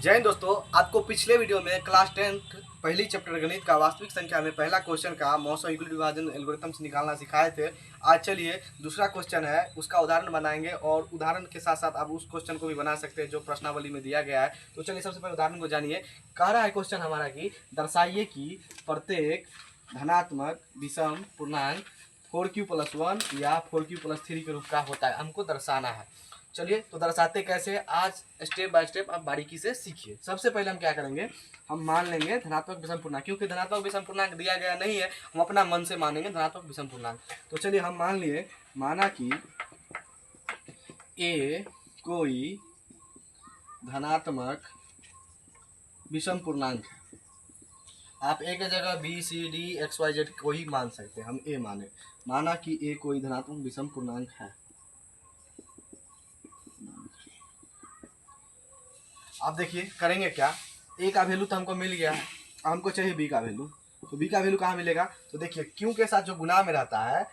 जय हिंद दोस्तों, आपको पिछले वीडियो में क्लास 10th पहली चैप्टर गणित का वास्तविक संख्या में पहला क्वेश्चन का मौसम यूक्लिड विभाजन एल्गोरिथम से निकालना सिखाए थे। आज चलिए दूसरा क्वेश्चन है, उसका उदाहरण बनाएंगे और उदाहरण के साथ साथ आप उस क्वेश्चन को भी बना सकते हैं जो प्रश्नावली में दिया गया है। तो चलिए सबसे पहले उदाहरण को जानिए। कह रहा है क्वेश्चन हमारा कि दर्शाइए कि प्रत्येक धनात्मक विषम पूर्णांक 4q+1 या 4q+3 के रूप का होता है, हमको दर्शाना है। चलिए तो दर्शाते कैसे, आज स्टेप बाय स्टेप आप बारीकी से सीखिए। सबसे पहले हम क्या करेंगे, हम मान लेंगे धनात्मक विषम पूर्णांक, क्योंकि धनात्मक विषम पूर्णांक दिया गया नहीं है, हम अपना मन से मानेंगे धनात्मक विषम पूर्णांक। तो चलिए हम मान लिए, माना कि ए कोई धनात्मक विषम पूर्णांक, आप ए की जगह B C D X Y Z कोई मान सकते हैं, हम ए माने। माना कि ए कोई धनात्मक विषम पूर्णांक है। आप देखिए करेंगे क्या, ए का वैल्यू तो हमको मिल गया है, हमको चाहिए बी का वैल्यू। तो बी का वैल्यू कहाँ मिलेगा, तो देखिए क्यू के साथ जो गुना में रहता है,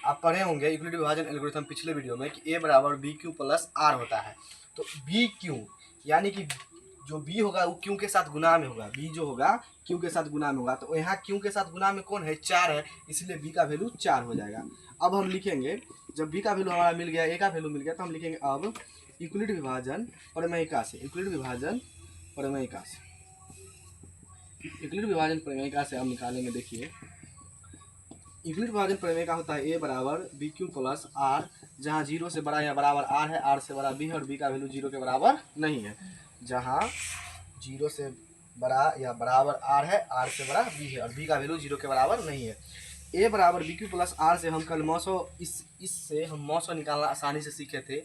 आप पढ़े होंगे यूक्लिड विभाजन एल्गोरिथम पिछले वीडियो में कि ए बराबर बी क्यू प्लस आर होता है। तो बी क्यू यानी कि जो बी होगा वो क्यू के साथ गुना में होगा, बी जो होगा क्यू के साथ गुना में होगा। तो यहाँ क्यू के साथ गुना में कौन है, 4 है, इसलिए बी का वैल्यू 4 हो जाएगा। अब हम लिखेंगे, जब बी का वैल्यू हमारा मिल गया, ए का वैल्यू मिल गया, तो हम लिखेंगे अब यूक्लिड विभाजन प्रमेयिका से, यूक्लिड विभाजन प्रमेयिका से, यूक्लिड विभाजन प्रमेयिका से हम निकालेंगे। देखिए यूक्लिड विभाजन प्रमेय का होता है ए बराबर बी क्यू प्लस आर, जहाँ 0 से बड़ा या बराबर आर है, आर से बड़ा बी है और बी का वैल्यू 0 के बराबर नहीं है। जहाँ 0 से बड़ा या बराबर आर है, आर से बड़ा बी है और बी का वैल्यू 0 के बराबर नहीं है। ए बराबर बी क्यू प्लस आर से हम कल मौसो इससे हम मौसो निकालना आसानी से सीखे थे।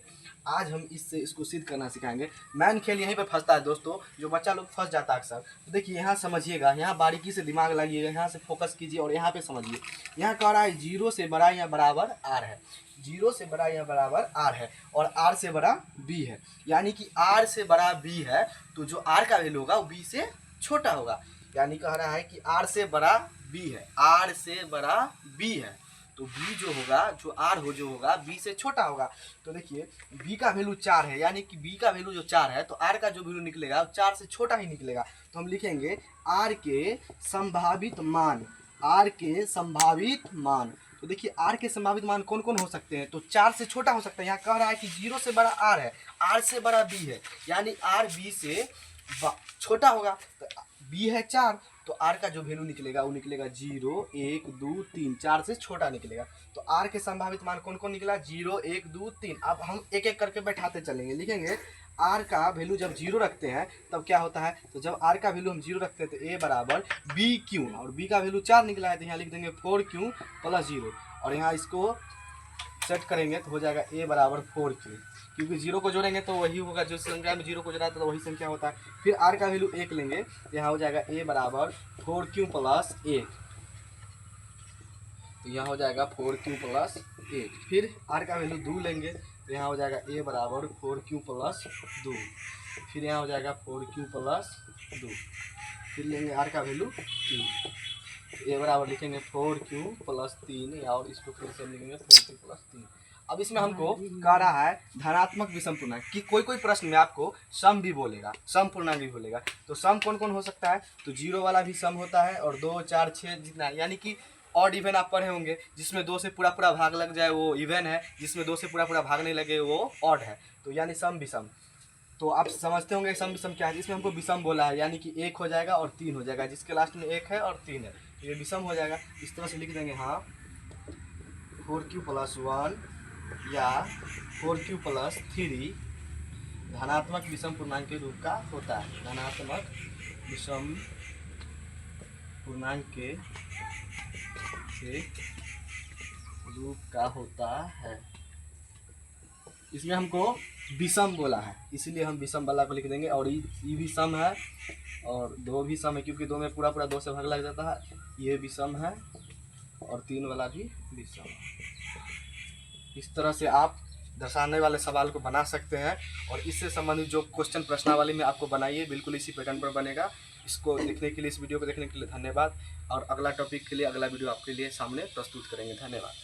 आज हम इससे इसको सिद्ध करना सिखाएंगे। मैन खेल यहीं पे फंसता है दोस्तों, जो बच्चा लोग फंस जाता है अक्सर। तो देखिए यहाँ समझिएगा, यहाँ बारीकी से दिमाग लगाइएगा, यहाँ से फोकस कीजिए और यहाँ पे समझिए। यहाँ कह रहा है 0 से बड़ा या बराबर आर है, 0 से बड़ा या बराबर आर है और आर से बड़ा बी है, यानी कि आर से बड़ा बी है, तो जो आर का वैल्यू होगा वो बी से छोटा होगा। यानी कह रहा है कि आर से बड़ा बी है, आर से बड़ा बी है, तो बी जो होगा, जो आर हो जो होगा बी से छोटा होगा। तो देखिए बी का वैल्यू 4 है, यानी कि बी का वैल्यू जो 4 है, तो आर का जो वैल्यू निकलेगा वो 4 से छोटा ही निकलेगा। तो हम लिखेंगे आर के संभावित मान, आर के संभावित मान। तो देखिए आर के संभावित मान कौन कौन हो सकते हैं, तो 4 से छोटा हो सकता है। यहाँ कह रहा है कि 0 से बड़ा आर है, आर से बड़ा बी है, यानी आर बी से छोटा होगा। तो बी है 4, तो आर का जो वैल्यू निकलेगा वो निकलेगा 0 1 2 3, 4 से छोटा निकलेगा। तो आर के संभावित मान कौन कौन निकला, 0 1 2 3। अब हम एक एक करके बैठाते चलेंगे, लिखेंगे आर का वैल्यू जब 0 रखते हैं तब क्या होता है, तो जब आर का वैल्यू हम 0 रखते हैं तो ए बराबर बी क्यू, और बी का वैल्यू 4 निकला है तो यहाँ लिख देंगे 4q + 0, और यहाँ इसको सेट करेंगे तो हो जाएगा ए बराबर 4q, क्योंकि 0 को जोड़ेंगे तो वही होगा, जो संख्या में 0 को जोड़ा तो वही संख्या होता है। फिर आर का वैल्यू 1 लेंगे तो यहाँ हो जाएगा ए बराबर 4q + 1, तो यहाँ हो जाएगा 4q + 1। फिर आर का वैल्यू 2 लेंगे तो यहाँ हो जाएगा ए बराबर 4q + 2, फिर यहाँ हो जाएगा 4q + 2। फिर लेंगे आर का वैल्यू 3, ए बराबर लिखेंगे 4q + 3, और इसको फिर से लिखेंगे 4q + 3। अब इसमें हमको कह रहा है धनात्मक विषम पूर्णांक कि कोई कोई प्रश्न में आपको सम भी बोलेगा, सम पूर्णांक भी बोलेगा। तो सम कौन कौन हो सकता है, तो 0 वाला भी सम होता है, और 2 4 6 जितना, यानी कि ऑड इवन आप पढ़े होंगे, जिसमें 2 से पूरा पूरा भाग लग जाए वो इवन है, जिसमें 2 से पूरा पूरा भाग नहीं लगे वो ऑड है। तो यानी सम विषम, तो आप समझते होंगे सम विषम क्या है। इसमें हमको विषम बोला है, यानी कि 1 हो जाएगा और 3 हो जाएगा, जिसके लास्ट में 1 है और 3 है, तो ये विषम हो जाएगा। इस तरह से लिख देंगे, हाँ 4q + 1 या 4q + 3 धनात्मक विषम पूर्णांक के रूप का होता है, धनात्मक विषम पूर्णांक के रूप का होता है। इसमें हमको विषम बोला है, इसीलिए हम विषम वाला को लिख देंगे, और ये भी सम है और 2 भी सम है, क्योंकि 2 में पूरा पूरा 2 से भाग लग जाता है, ये विषम है और 3 वाला भी विषम है। इस तरह से आप दर्शाने वाले सवाल को बना सकते हैं, और इससे संबंधित जो क्वेश्चन प्रश्नावली में आपको बनाइए बिल्कुल इसी पैटर्न पर बनेगा। इसको देखने के लिए, इस वीडियो को देखने के लिए धन्यवाद, और अगला टॉपिक के लिए अगला वीडियो आपके लिए सामने प्रस्तुत करेंगे। धन्यवाद।